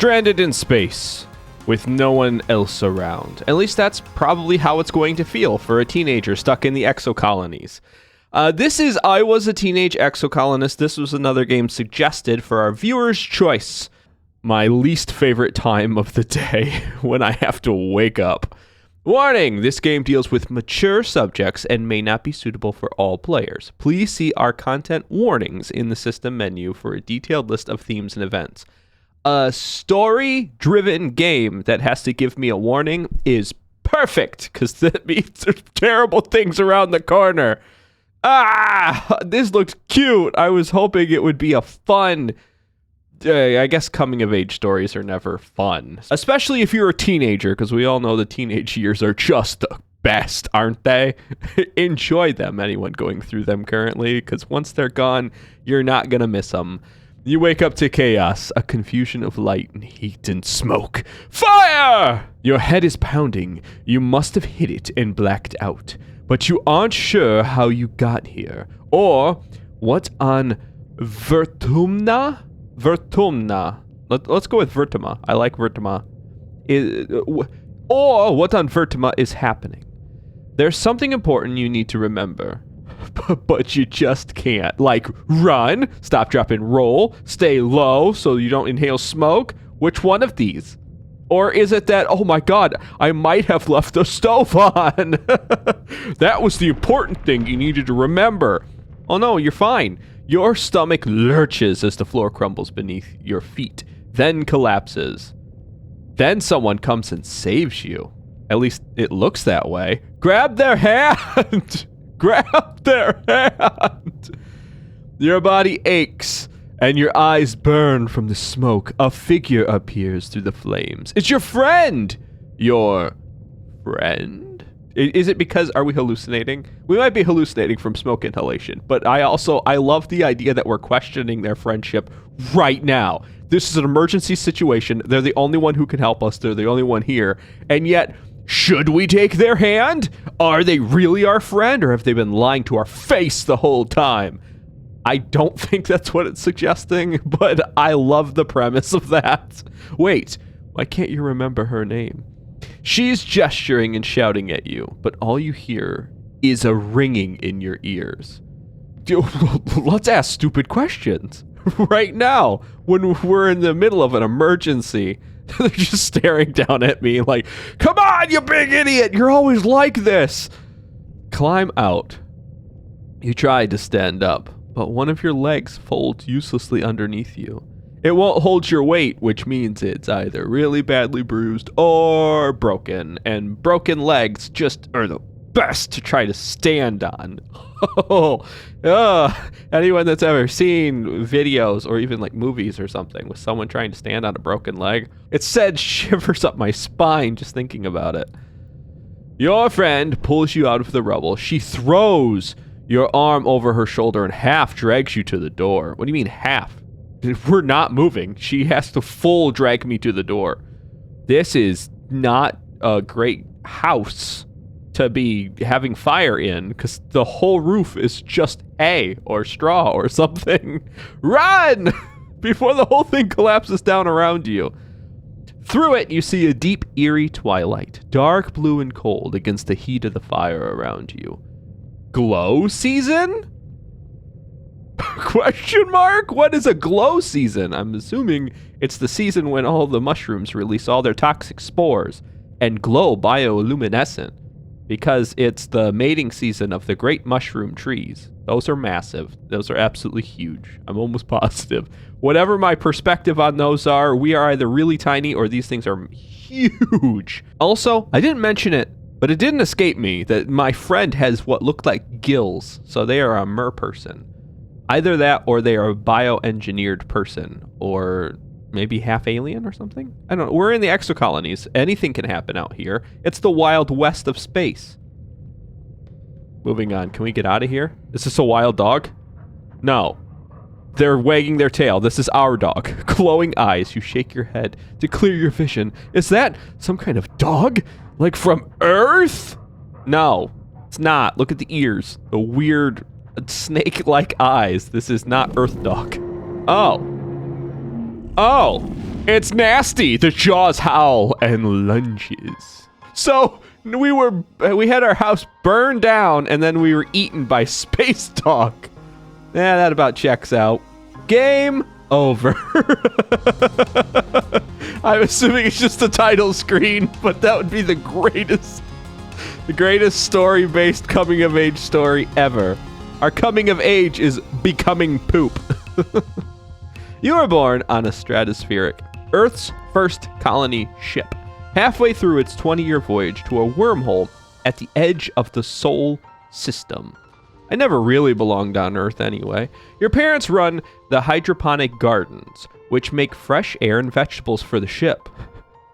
stranded in space with no one else around. At least that's probably how it's going to feel for a teenager stuck in the exocolonies. This is I Was a Teenage Exocolonist. This was another game suggested for our viewers' choice. My least favorite time of the day when I have to wake up. Warning! This game deals with mature subjects and may not be suitable for all players. Please see our content warnings in the system menu for a detailed list of themes and events. A story-driven game that has to give me a warning is perfect, because that means there's terrible things around the corner. This looks cute. I was hoping it would be a fun... I guess coming-of-age stories are never fun. Especially if you're a teenager, because we all know the teenage years are just the best, aren't they? Enjoy them, anyone going through them currently, because once they're gone, you're not going to miss them. You wake up to chaos, a confusion of light and heat and smoke. Fire! Your head is pounding. You must have hit it and blacked out. But you aren't sure how you got here. Or what on Vertumna? Vertumna. Let's go with Vertima. I like Vertima. Or what on Vertima is happening. There's something important you need to remember. But you just can't. Like, run, stop, drop, and roll, stay low so you don't inhale smoke. Which one of these? Or is it that, oh my god, I might have left the stove on? That was the important thing you needed to remember. Oh no, you're fine. Your stomach lurches as the floor crumbles beneath your feet, then collapses. Then someone comes and saves you. At least it looks that way. Grab their hand! Grab their hand! Your body aches, and your eyes burn from the smoke. A figure appears through the flames. It's your friend! Your friend? Is it because, are we hallucinating? We might be hallucinating from smoke inhalation, but I love the idea that we're questioning their friendship right now. This is an emergency situation. They're the only one who can help us. They're the only one here. And yet, should we take their hand? Are they really our friend, or have they been lying to our face the whole time? I don't think that's what it's suggesting, but I love the premise of that. Wait, why can't you remember her name? She's gesturing and shouting at you, but all you hear is a ringing in your ears. Let's ask stupid questions right now when we're in the middle of an emergency. They're just staring down at me like, come on, you big idiot! You're always like this! Climb out. You try to stand up, but one of your legs folds uselessly underneath you. It won't hold your weight, which means it's either really badly bruised or broken, and broken legs just are the best to try to stand on. Anyone that's ever seen videos or even like movies or something with someone trying to stand on a broken leg, it said shivers up my spine just thinking about it. Your friend pulls you out of the rubble. She throws your arm over her shoulder and half drags you to the door. What do you mean half? We're not moving. She has to full drag me to the door. This is not a great house to be having fire in, because the whole roof is just hay or straw or something. Run! Before the whole thing collapses down around you. Through it, you see a deep, eerie twilight, dark blue and cold against the heat of the fire around you. Glow season? Question mark? What is a glow season? I'm assuming it's the season when all the mushrooms release all their toxic spores and glow bioluminescent, because it's the mating season of the great mushroom trees. Those are massive. Those are absolutely huge. I'm almost positive. Whatever my perspective on those are, we are either really tiny or these things are huge. Also, I didn't mention it, but it didn't escape me that my friend has what looked like gills, so they are a merperson. Either that or they are a bioengineered person, or maybe half alien or something? I don't know. We're in the exocolonies. Anything can happen out here. It's the wild west of space. Moving on. Can we get out of here? Is this a wild dog? No. They're wagging their tail. This is our dog. Glowing eyes. You shake your head to clear your vision. Is that some kind of dog? Like from Earth? No, it's not. Look at the ears. The weird snake-like eyes. This is not Earth dog. Oh. It's nasty. The jaws howl and lunges. So we had our house burned down and then we were eaten by space dog. Yeah, that about checks out. Game over. I'm assuming it's just the title screen, but that would be the greatest story-based coming-of-age story ever. Our coming of age is becoming poop. You were born on a stratospheric, Earth's first colony ship, halfway through its 20-year voyage to a wormhole at the edge of the Sol system. I never really belonged on Earth anyway. Your parents run the hydroponic gardens, which make fresh air and vegetables for the ship.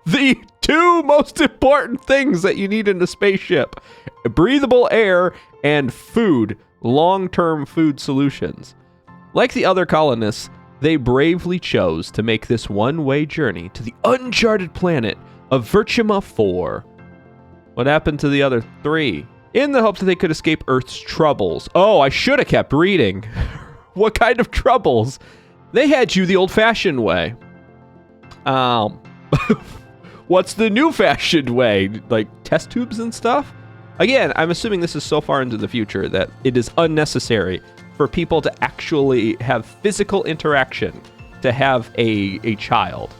The two most important things that you need in a spaceship: breathable air and food, long-term food solutions. Like the other colonists, they bravely chose to make this one-way journey to the uncharted planet of Virchima 4. What happened to the other 3? In the hopes that they could escape Earth's troubles. Oh, I should have kept reading. What kind of troubles? They had you the old-fashioned way. What's the new-fashioned way? Like test tubes and stuff? Again, I'm assuming this is so far into the future that it is unnecessary for people to actually have physical interaction to have a child.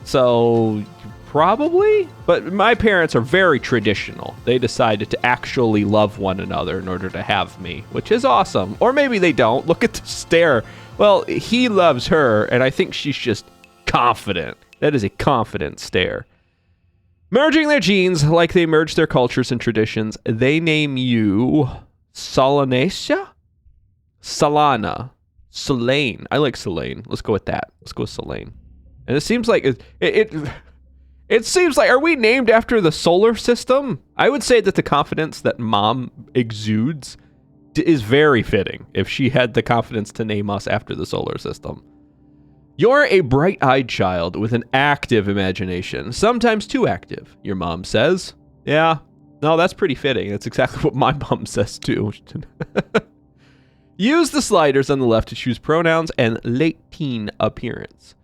So, probably? But my parents are very traditional. They decided to actually love one another in order to have me, which is awesome. Or maybe they don't. Look at the stare. Well, he loves her, and I think she's just confident. That is a confident stare. Merging their genes like they merge their cultures and traditions, they name you Solanesia? Solana. Selene. I like Selene. Let's go with that. Let's go with Selene. And it seems like it seems like, are we named after the solar system? I would say that the confidence that mom exudes is very fitting if she had the confidence to name us after the solar system. You're a bright-eyed child with an active imagination, sometimes too active, your mom says. Yeah, no, that's pretty fitting. That's exactly what my mom says too. Use the sliders on the left to choose pronouns and late teen appearance.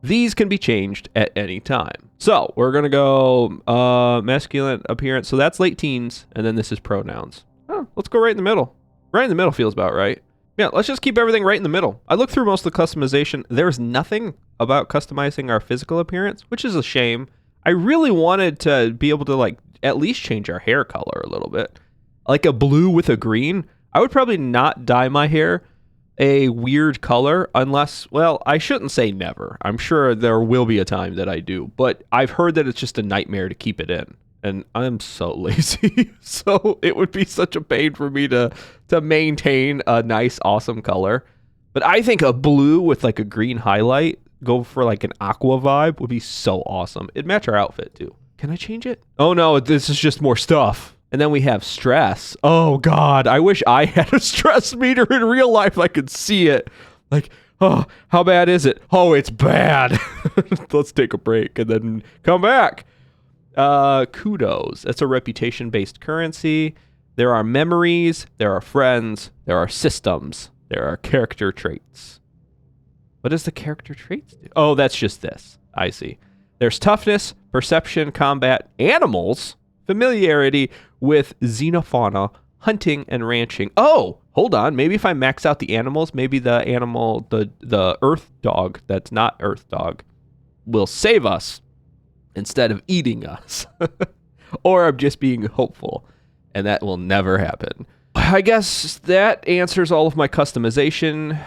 These can be changed at any time. So we're going to go masculine appearance. So that's late teens, and then this is pronouns. Oh, let's go right in the middle. Right in the middle feels about right. Yeah, let's just keep everything right in the middle. I looked through most of the customization. There's nothing about customizing our physical appearance, which is a shame. I really wanted to be able to like at least change our hair color a little bit. Like a blue with a green. I would probably not dye my hair a weird color unless, well, I shouldn't say never. I'm sure there will be a time that I do, but I've heard that it's just a nightmare to keep it in. And I'm so lazy, so it would be such a pain for me to maintain a nice, awesome color. But I think a blue with like a green highlight, go for like an aqua vibe, would be so awesome. It'd match our outfit too. Can I change it? Oh no, this is just more stuff. And then we have stress. Oh God, I wish I had a stress meter in real life. I could see it. Like, oh, how bad is it? Oh, it's bad. Let's take a break and then come back. Kudos. That's a reputation-based currency. There are memories, there are friends, there are systems, there are character traits. What does the character traits do? Oh, that's just this. I see. There's toughness, perception, combat, animals, familiarity with xenofauna, hunting, and ranching. Oh, hold on. Maybe if I max out the animals, maybe the animal, the earth dog that's not earth dog, will save us instead of eating us. Or I'm just being hopeful, and that will never happen. I guess that answers all of my customization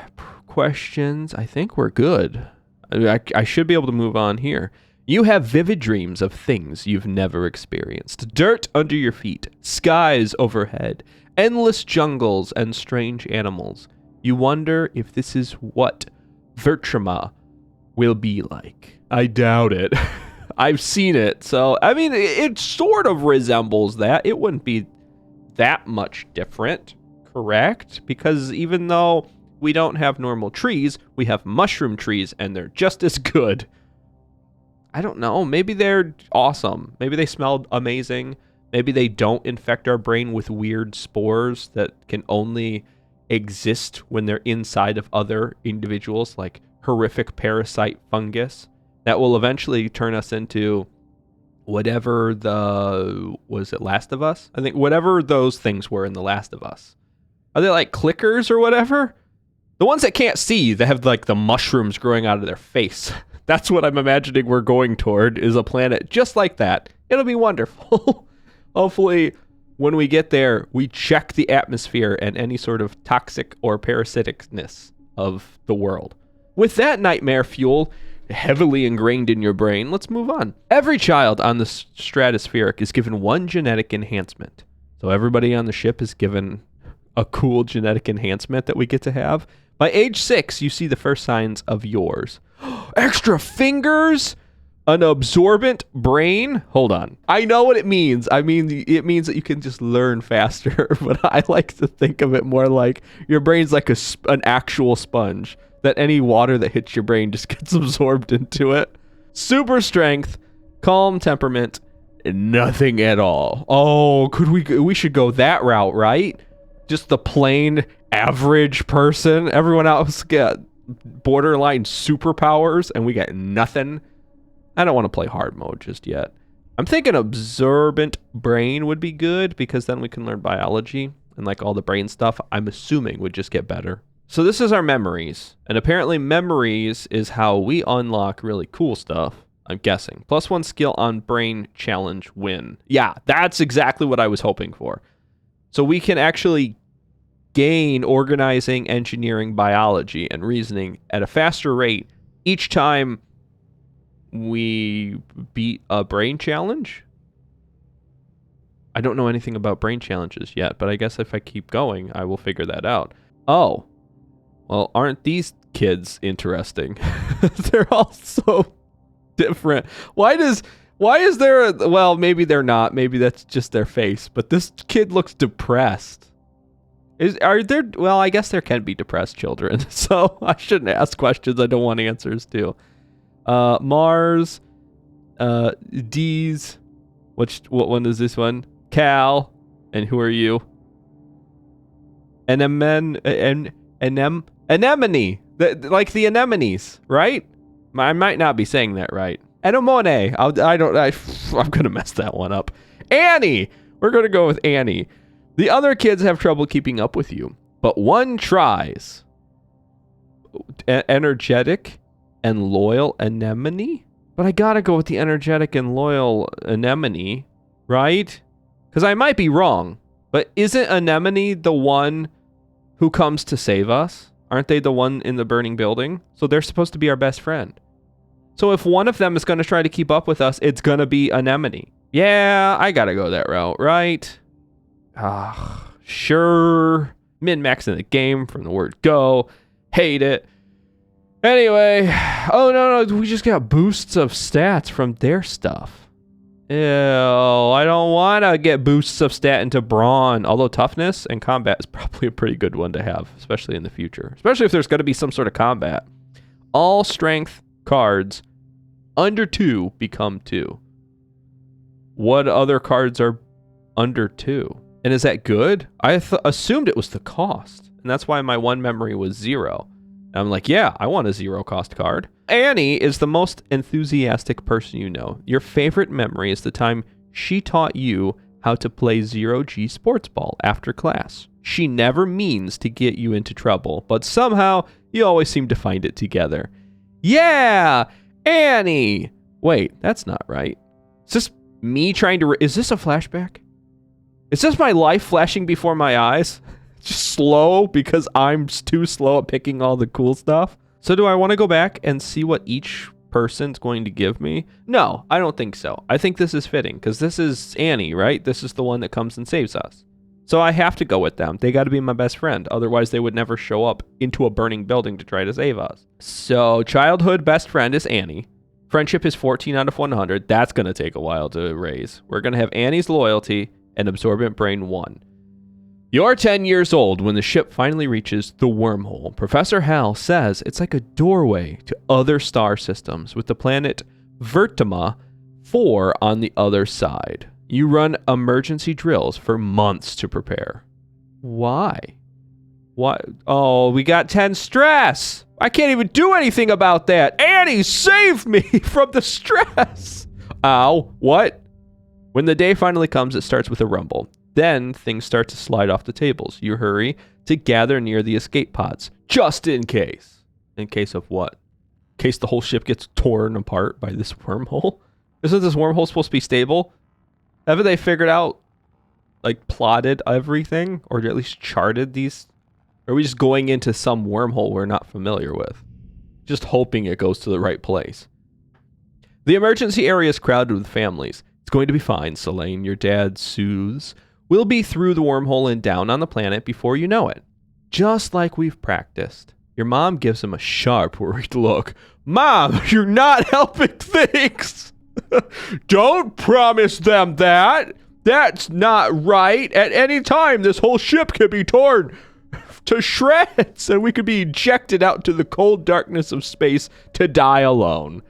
questions. I think we're good. I should be able to move on here. You have vivid dreams of things you've never experienced. Dirt under your feet, skies overhead, endless jungles, and strange animals. You wonder if this is what Virchima will be like. I doubt it. I've seen it, so, I mean, it sort of resembles that. It wouldn't be that much different, correct? Because even though we don't have normal trees, we have mushroom trees, and they're just as good. I don't know. Maybe they're awesome. Maybe they smell amazing. Maybe they don't infect our brain with weird spores that can only exist when they're inside of other individuals, like horrific parasite fungus. that will eventually turn us into whatever was it Last of Us? I think whatever those things were in The Last of Us. Are they like clickers or whatever? The ones that can't see, that have like the mushrooms growing out of their face. That's what I'm imagining we're going toward, is a planet just like that. It'll be wonderful. Hopefully, when we get there, we check the atmosphere and any sort of toxic or parasiticness of the world. With that nightmare fuel heavily ingrained in your brain, let's move on. Every child on the stratospheric is given one genetic enhancement. So everybody on the ship is given a cool genetic enhancement that we get to have. By age 6, you see the first signs of yours. Extra fingers? An absorbent brain? Hold on. I know what it means. I mean, it means that you can just learn faster, but I like to think of it more like your brain's like an actual sponge, that any water that hits your brain just gets absorbed into it. Super strength, calm temperament, nothing at all. Oh, we should go that route, right? Just the plain average person. Everyone else get borderline superpowers and we get nothing. I don't want to play hard mode just yet. I'm thinking absorbent brain would be good, because then we can learn biology and like all the brain stuff, I'm assuming, would just get better. So this is our memories, and apparently memories is how we unlock really cool stuff, I'm guessing. +1 skill on brain challenge win. Yeah, that's exactly what I was hoping for. So we can actually gain organizing, engineering, biology, and reasoning at a faster rate each time we beat a brain challenge. I don't know anything about brain challenges yet, but I guess if I keep going, I will figure that out. Oh, well, aren't these kids interesting? They're all so different. Why is there well, maybe they're not. Maybe that's just their face, but this kid looks depressed. Well, I guess there can be depressed children, so I shouldn't ask questions I don't want answers to. Mars, D's, what one is this one? Cal, and who are you? Anemone, like the anemones, right? I might not be saying that right. Anemone, I'm gonna mess that one up. Annie, we're gonna go with Annie. The other kids have trouble keeping up with you, but one tries. Energetic and loyal anemone? But I gotta go with the energetic and loyal anemone, right? Because I might be wrong, but isn't anemone the one who comes to save us? Aren't they the one in the burning building? So they're supposed to be our best friend. So if one of them is going to try to keep up with us, it's going to be anemone. Yeah, I gotta go that route, right? Sure. Min-maxing the game from the word go. Hate it. Anyway, oh no, we just got boosts of stats from their stuff. Ew, I don't want to get boosts of stat into brawn, although toughness and combat is probably a pretty good one to have, especially in the future. Especially if there's going to be some sort of combat. All strength cards under 2 become 2. What other cards are under 2? And is that good? I assumed it was the cost, and that's why my one memory was 0. I'm like, yeah, I want a 0 cost card. Annie is the most enthusiastic person you know. Your favorite memory is the time she taught you how to play 0G sports ball after class. She never means to get you into trouble, but somehow you always seem to find it together. Yeah, Annie. Wait, that's not right. Is this me trying to... Is this a flashback? Is this my life flashing before my eyes? Just slow because I'm too slow at picking all the cool stuff. So do I want to go back and see what each person's going to give me? No, I don't think so. I think this is fitting because this is Annie, right? This is the one that comes and saves us. So I have to go with them. They got to be my best friend. Otherwise, they would never show up into a burning building to try to save us. So childhood best friend is Annie. Friendship is 14 out of 100. That's going to take a while to raise. We're going to have Annie's loyalty and absorbent brain 1. You're 10 years old when the ship finally reaches the wormhole. Professor Hal says it's like a doorway to other star systems with the planet Vertima 4 on the other side. You run emergency drills for months to prepare. Why? What? Oh, we got 10 stress. I can't even do anything about that. Annie, save me from the stress. Ow. What? When the day finally comes, it starts with a rumble. Then things start to slide off the tables. You hurry to gather near the escape pods, just in case. In case of what? In case the whole ship gets torn apart by this wormhole? Isn't this wormhole supposed to be stable? Haven't they figured out, like, plotted everything? Or at least charted these? Or are we just going into some wormhole we're not familiar with? Just hoping it goes to the right place. The emergency area is crowded with families. It's going to be fine, Selene. Your dad soothes. We'll be through the wormhole and down on the planet before you know it. Just like we've practiced. Your mom gives him a sharp, worried look. Mom, you're not helping things. Don't promise them that. That's not right. At any time, this whole ship could be torn to shreds, and we could be ejected out to the cold darkness of space to die alone.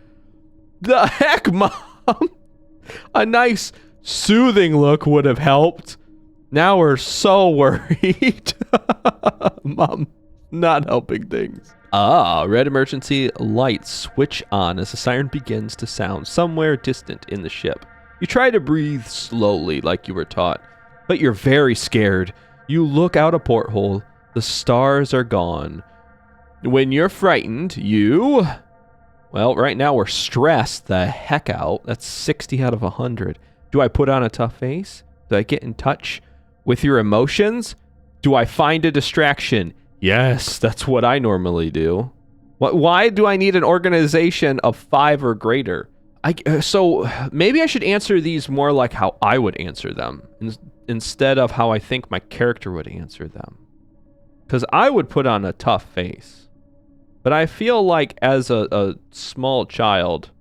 The heck, Mom? A nice, soothing look would have helped. Now we're so worried. Mom, not helping things. Red emergency lights switch on as the siren begins to sound somewhere distant in the ship. You try to breathe slowly like you were taught, but you're very scared. You look out a porthole. The stars are gone. When you're frightened, well, right now we're stressed the heck out. That's 60 out of 100. Do I put on a tough face? Do I get in touch with your emotions? Do I find a distraction? Yes, that's what I normally do. Why do I need an organization of 5 or greater? So maybe I should answer these more like how I would answer them instead of how I think my character would answer them. Because I would put on a tough face. But I feel like as a small child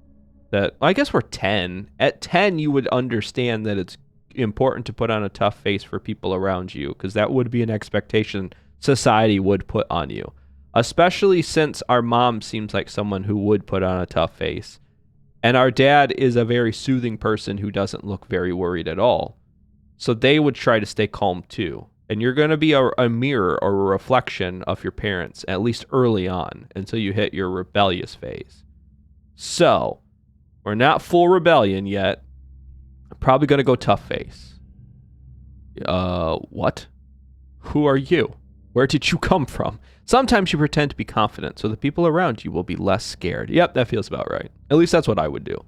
that, I guess we're 10. At 10, you would understand that it's important to put on a tough face for people around you, because that would be an expectation society would put on you. Especially since our mom seems like someone who would put on a tough face. And our dad is a very soothing person who doesn't look very worried at all. So they would try to stay calm too. And you're going to be a mirror or a reflection of your parents, at least early on, until you hit your rebellious phase. So, we're not full rebellion yet. I'm probably going to go tough face. What? Who are you? Where did you come from? Sometimes you pretend to be confident so the people around you will be less scared. Yep, that feels about right. At least that's what I would do.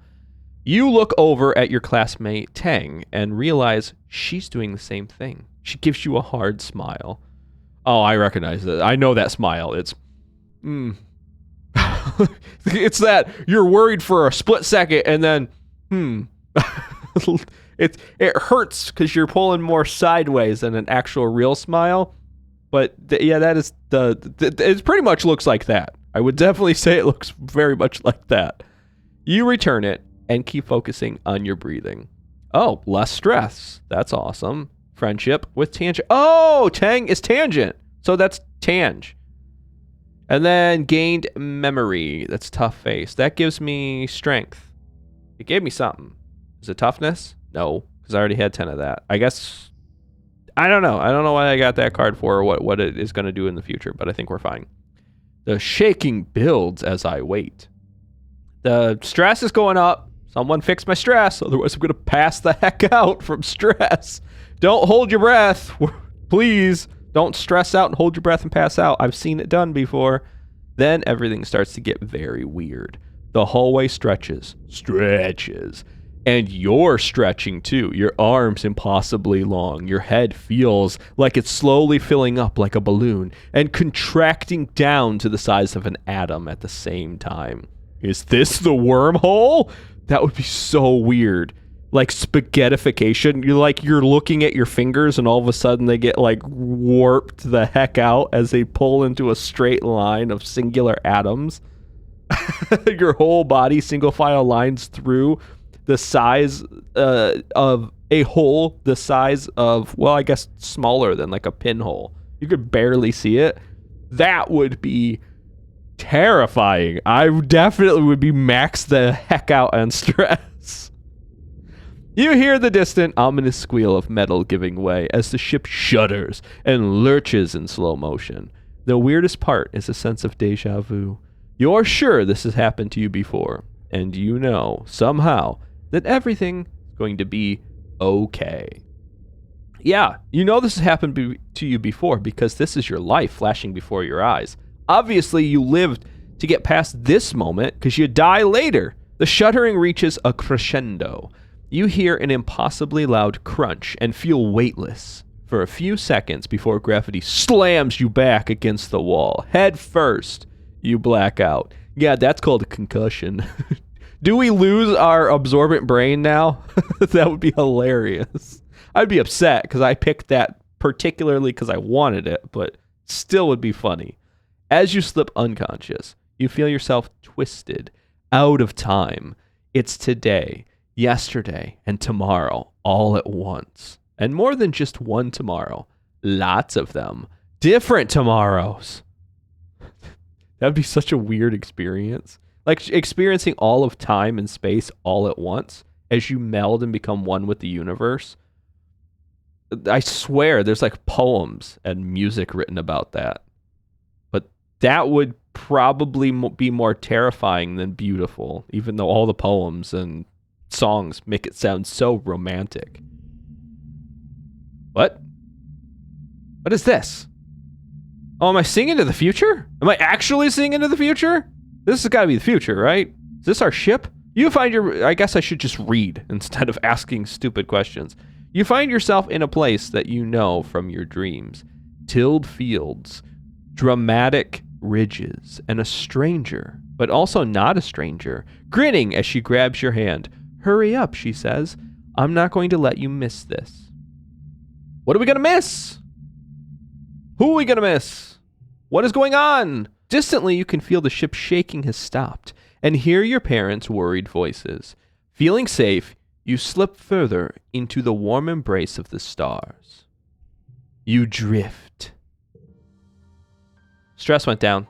You look over at your classmate Tang and realize she's doing the same thing. She gives you a hard smile. Oh, I recognize it. I know that smile. It's, it's that you're worried for a split second and then, it hurts because you're pulling more sideways than an actual real smile. But yeah, that is it pretty much looks like that. I would definitely say it looks very much like that. You return it and keep focusing on your breathing. Oh, less stress. That's awesome. Friendship with Tangent. Oh, Tang is Tangent. So that's Tang. And then gained memory. That's tough face. That gives me strength. It gave me something. Is it toughness? No, because I already had 10 of that. I guess, I don't know. I don't know what I got that card for or what it is going to do in the future, but I think we're fine. The shaking builds as I wait. The stress is going up. Someone fix my stress, otherwise I'm going to pass the heck out from stress. Don't hold your breath. Please don't stress out and hold your breath and pass out. I've seen it done before. Then everything starts to get very weird. The hallway stretches, and you're stretching too. Your arms impossibly long. Your head feels like it's slowly filling up like a balloon and contracting down to the size of an atom at the same time. Is this the wormhole? That would be so weird. Like spaghettification. You're looking at your fingers and all of a sudden they get like warped the heck out as they pull into a straight line of singular atoms. Your whole body single file lines through the size of a hole the size of, well, I guess smaller than like a pinhole. You could barely see it. That would be terrifying. I definitely would be maxed the heck out on stress. You hear the distant, ominous squeal of metal giving way as the ship shudders and lurches in slow motion. The weirdest part is a sense of deja vu. You're sure this has happened to you before, and you know, somehow, that everything is going to be okay. Yeah, you know this has happened to you before because this is your life flashing before your eyes. Obviously, you lived to get past this moment because you die later. The shuddering reaches a crescendo. You hear an impossibly loud crunch and feel weightless for a few seconds before gravity slams you back against the wall. Head first, you black out. Yeah, that's called a concussion. Do we lose our absorbent brain now? That would be hilarious. I'd be upset because I picked that particularly because I wanted it, but still would be funny. As you slip unconscious, you feel yourself twisted out of time. It's today, yesterday, and tomorrow all at once. And more than just one tomorrow, lots of them. Different tomorrows. That'd be such a weird experience. Like experiencing all of time and space all at once as you meld and become one with the universe. I swear there's like poems and music written about that. But that would probably be more terrifying than beautiful, even though all the poems and songs make it sound so romantic. What? What is this? Oh, am I seeing into the future? Am I actually seeing into the future? This has got to be the future, right? Is this our ship? You find I guess I should just read instead of asking stupid questions. You find yourself in a place that you know from your dreams. Tilled fields, dramatic ridges, and a stranger, but also not a stranger, grinning as she grabs your hand. Hurry up, she says. I'm not going to let you miss this. What are we going to miss? Who are we going to miss? What is going on? Distantly, you can feel the ship shaking has stopped and hear your parents' worried voices. Feeling safe, you slip further into the warm embrace of the stars. You drift. Stress went down.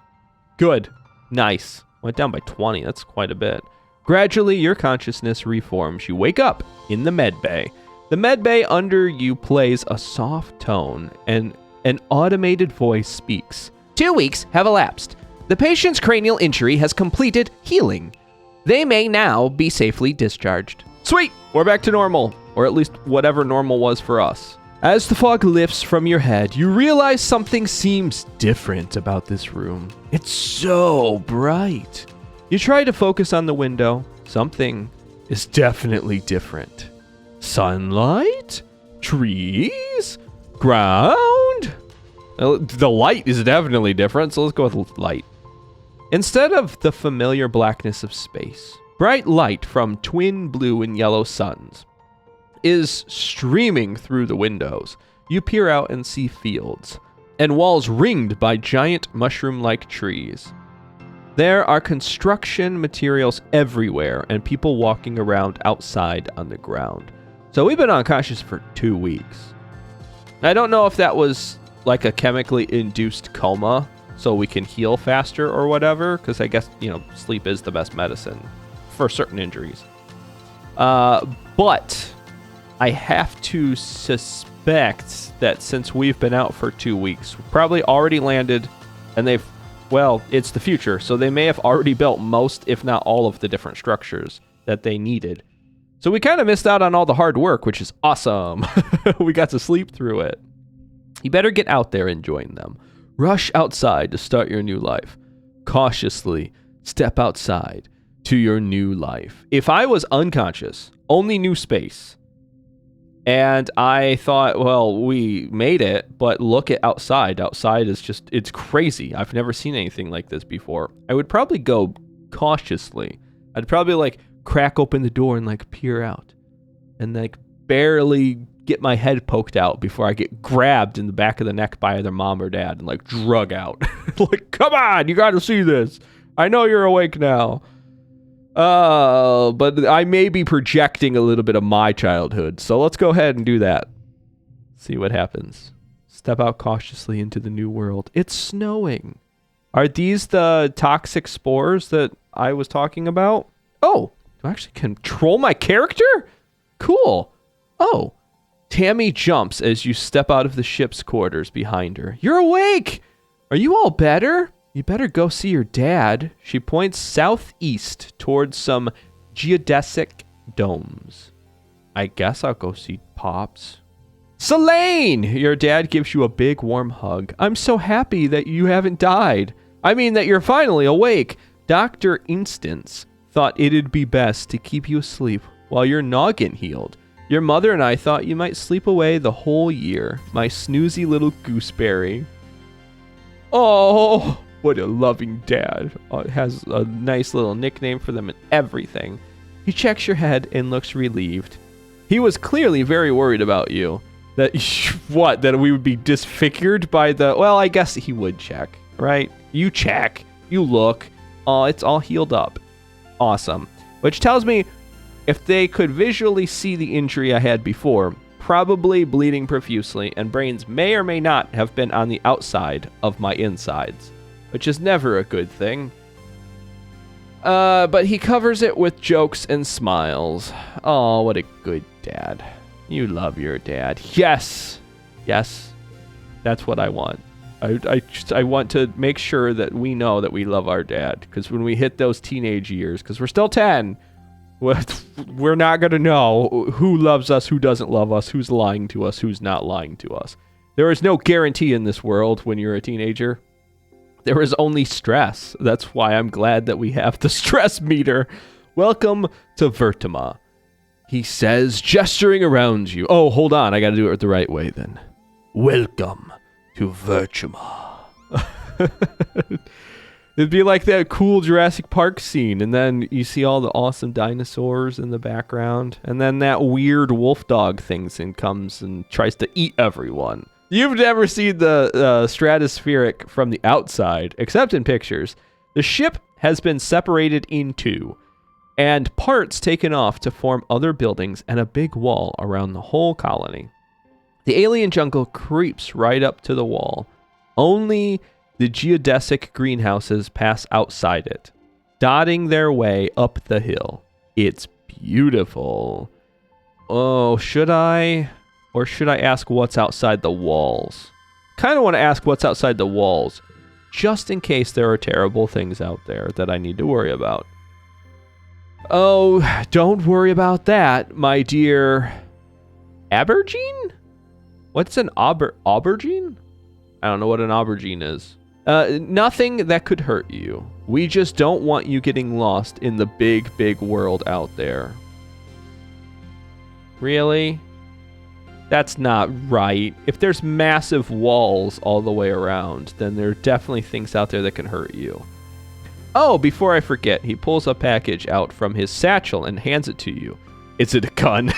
Good. Nice. Went down by 20. That's quite a bit. Gradually, your consciousness reforms. You wake up in the med bay. The med bay under you plays a soft tone, and an automated voice speaks. 2 weeks have elapsed. The patient's cranial injury has completed healing. They may now be safely discharged. Sweet! We're back to normal, or at least whatever normal was for us. As the fog lifts from your head, you realize something seems different about this room. It's so bright. You try to focus on the window. Something is definitely different. Sunlight? Trees? Ground? The light is definitely different, so let's go with light. Instead of the familiar blackness of space, bright light from twin blue and yellow suns is streaming through the windows. You peer out and see fields and walls ringed by giant mushroom-like trees. There are construction materials everywhere and people walking around outside on the ground. So we've been unconscious for 2 weeks. I don't know if that was like a chemically induced coma so we can heal faster or whatever, because I guess, sleep is the best medicine for certain injuries. But I have to suspect that since we've been out for 2 weeks, we've probably already landed, and it's the future, so they may have already built most, if not all, of the different structures that they needed. So we kind of missed out on all the hard work, which is awesome. We got to sleep through it. You better get out there and join them. Rush outside to start your new life. Cautiously step outside to your new life. If I was unconscious, only knew space, and I thought, well, we made it, but look at outside. Outside is just, it's crazy. I've never seen anything like this before. I would probably go cautiously. I'd probably crack open the door and peer out and barely get my head poked out before I get grabbed in the back of the neck by either mom or dad and drug out. Come on, you got to see this. I know you're awake now. But I may be projecting a little bit of my childhood. So let's go ahead and do that. See what happens. Step out cautiously into the new world. It's snowing. Are these the toxic spores that I was talking about? Oh, do I actually control my character? Cool. Oh. Tammy jumps as you step out of the ship's quarters behind her. You're awake! Are you all better? You better go see your dad. She points southeast towards some geodesic domes. I guess I'll go see Pops. Selene! Your dad gives you a big warm hug. I'm so happy that you haven't died. I mean that you're finally awake. Dr. Instance thought it'd be best to keep you asleep while your noggin healed. Your mother and I thought you might sleep away the whole year. My snoozy little gooseberry. Oh, what a loving dad. Has a nice little nickname for them and everything. He checks your head and looks relieved. He was clearly very worried about you. That that we would be disfigured by the... Well, I guess he would check, right? You check. You look. Oh, it's all healed up. Awesome. Which tells me if they could visually see the injury I had before, probably bleeding profusely, and brains may or may not have been on the outside of my insides, which is never a good thing. But he covers it with jokes and smiles. Oh, what a good dad. You love your dad. Yes. Yes. That's what I want. I want to make sure that we know that we love our dad. Because when we hit those teenage years, because we're still 10, we're not going to know who loves us, who doesn't love us, who's lying to us, who's not lying to us. There is no guarantee in this world when you're a teenager. There is only stress. That's why I'm glad that we have the stress meter. Welcome to Vertima. He says, gesturing around you. Oh, hold on. I got to do it the right way then. Welcome to Vertima. It'd be like that cool Jurassic Park scene, and then you see all the awesome dinosaurs in the background, and then that weird wolf dog thing comes and tries to eat everyone. You've never seen the stratospheric from the outside, except in pictures. The ship has been separated in two, and parts taken off to form other buildings and a big wall around the whole colony. The alien jungle creeps right up to the wall. Only the geodesic greenhouses pass outside it, dotting their way up the hill. It's beautiful. Oh, should I? Or should I ask what's outside the walls? Kind of want to ask what's outside the walls, just in case there are terrible things out there that I need to worry about. Oh, don't worry about that, my dear... Aubergine? What's an aubergine? I don't know what an aubergine is. Nothing that could hurt you. We just don't want you getting lost in the big, big world out there. Really? That's not right. If there's massive walls all the way around, then there are definitely things out there that can hurt you. Oh, before I forget, he pulls a package out from his satchel and hands it to you. Is it a gun?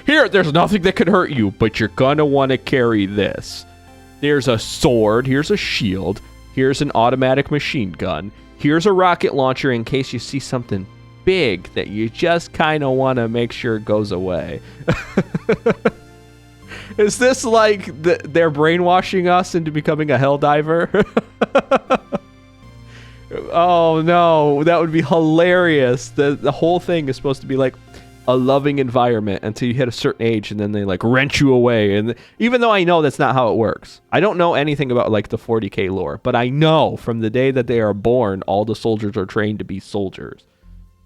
Here, there's nothing that could hurt you, but you're gonna want to carry this. There's a sword, here's a shield, here's an automatic machine gun, here's a rocket launcher in case you see something big that you just kind of want to make sure goes away. Is this like they're brainwashing us into becoming a helldiver? Oh no, that would be hilarious. The whole thing is supposed to be like a loving environment until you hit a certain age, and then they like wrench you away. And even though I know that's not how it works, I don't know anything about like the 40K lore, but I know from the day that they are born, all the soldiers are trained to be soldiers.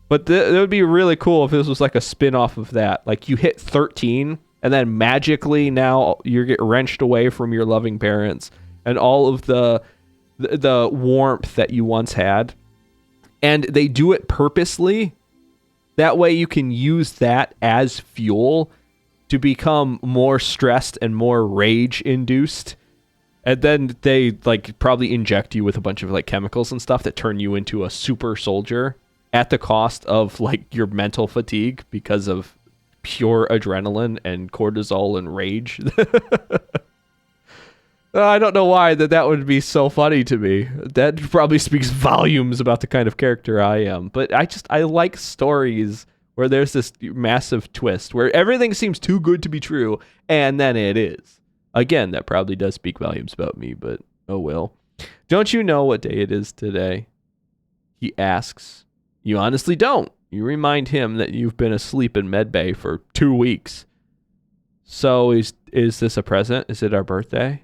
But it would be really cool if this was like a spin-off of that. Like you hit 13, and then magically now you get wrenched away from your loving parents and all of the warmth that you once had. And they do it purposely. That way you can use that as fuel to become more stressed and more rage-induced. And then they like probably inject you with a bunch of like chemicals and stuff that turn you into a super soldier at the cost of like your mental fatigue because of pure adrenaline and cortisol and rage. I don't know why that would be so funny to me. That probably speaks volumes about the kind of character I am. But I like stories where there's this massive twist where everything seems too good to be true, and then it is. Again, that probably does speak volumes about me, but oh well. Don't you know what day it is today? He asks. You honestly don't. You remind him that you've been asleep in medbay for 2 weeks. So is this a present? Is it our birthday?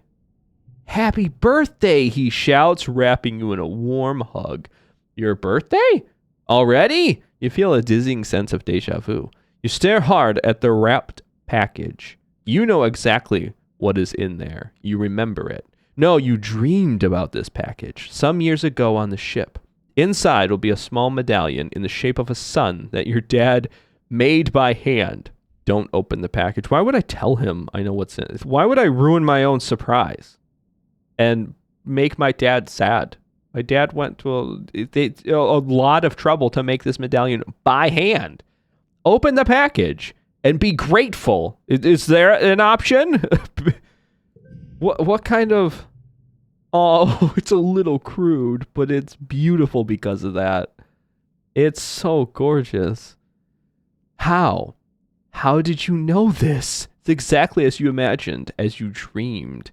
Happy birthday, he shouts, wrapping you in a warm hug. Your birthday? Already? You feel a dizzying sense of deja vu. You stare hard at the wrapped package. You know exactly what is in there. You remember it. No, you dreamed about this package some years ago on the ship. Inside will be a small medallion in the shape of a sun that your dad made by hand. Don't open the package. Why would I tell him I know what's in it? Why would I ruin my own surprise and make my dad sad? My dad went to a lot of trouble to make this medallion by hand. Open the package and be grateful. Is there an option? What kind of... Oh, it's a little crude, but it's beautiful because of that. It's so gorgeous. How? How did you know this? It's exactly as you imagined, as you dreamed.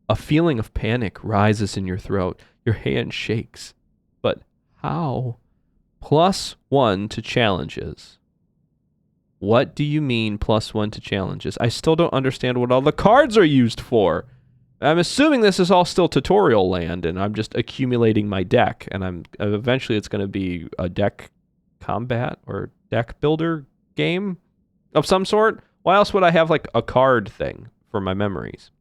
A feeling of panic rises in your throat. Your hand shakes. But how? +1 to challenges. What do you mean +1 to challenges? I still don't understand what all the cards are used for. I'm assuming this is all still tutorial land, and I'm just accumulating my deck, and eventually it's going to be a deck combat or deck builder game of some sort. Why else would I have like a card thing for my memories?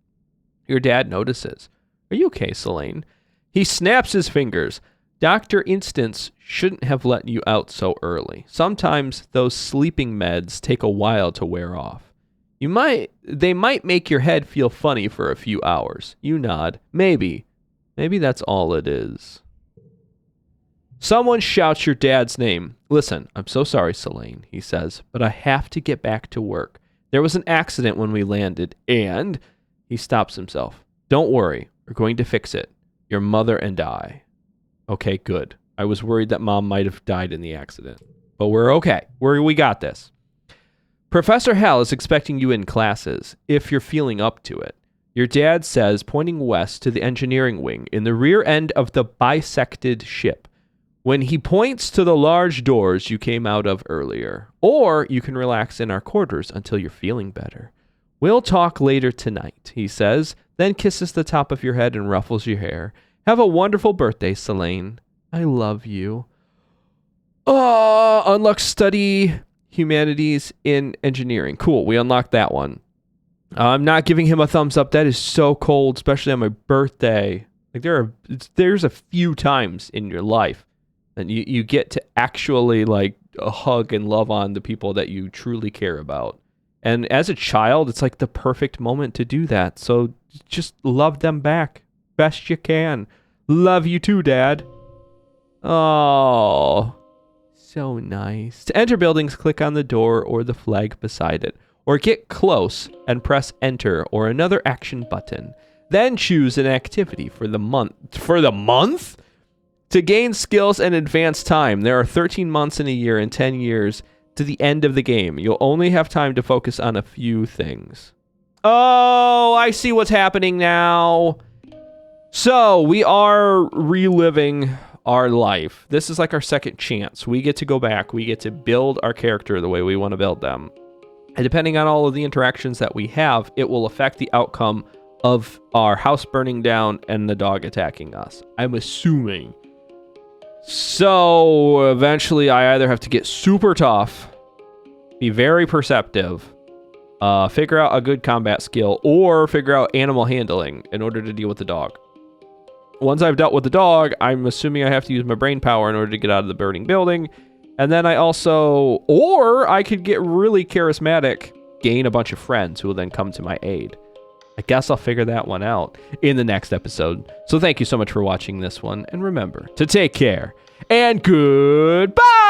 Your dad notices. Are you okay, Selene? He snaps his fingers. Dr. Instance shouldn't have let you out so early. Sometimes those sleeping meds take a while to wear off. They might make your head feel funny for a few hours. You nod. Maybe that's all it is. Someone shouts your dad's name. Listen, I'm so sorry, Selene, he says, but I have to get back to work. There was an accident when we landed, and... He stops himself. Don't worry, we're going to fix it. Your mother and I. Okay, good. I was worried that Mom might have died in the accident. But we're okay. We got this. Professor Hal is expecting you in classes, if you're feeling up to it. Your dad says, pointing west to the engineering wing in the rear end of the bisected ship, when he points to the large doors you came out of earlier. Or you can relax in our quarters until you're feeling better. We'll talk later tonight, he says, then kisses the top of your head and ruffles your hair. Have a wonderful birthday, Selene. I love you. Unlock study humanities in engineering. Cool, we unlocked that one. I'm not giving him a thumbs up. That is so cold, especially on my birthday. Like there's a few times in your life and you get to actually like hug and love on the people that you truly care about. And as a child, it's like the perfect moment to do that. So just love them back best you can. Love you too, Dad. Oh, so nice. To enter buildings, click on the door or the flag beside it. Or get close and press enter or another action button. Then choose an activity for the month. For the month? To gain skills and advance time. There are 13 months in a year and 10 years to the end of the game. You'll only have time to focus on a few things. Oh, I see what's happening now. So we are reliving our life. This is like our second chance. We get to go back. We get to build our character the way we want to build them. And depending on all of the interactions that we have, it will affect the outcome of our house burning down and the dog attacking us. I'm assuming. So eventually I either have to get super tough, be very perceptive, figure out a good combat skill, or figure out animal handling in order to deal with the dog. Once I've dealt with the dog, I'm assuming I have to use my brain power in order to get out of the burning building. And then I also, or I could get really charismatic, gain a bunch of friends who will then come to my aid. I guess I'll figure that one out in the next episode. So thank you so much for watching this one. And remember to take care and goodbye.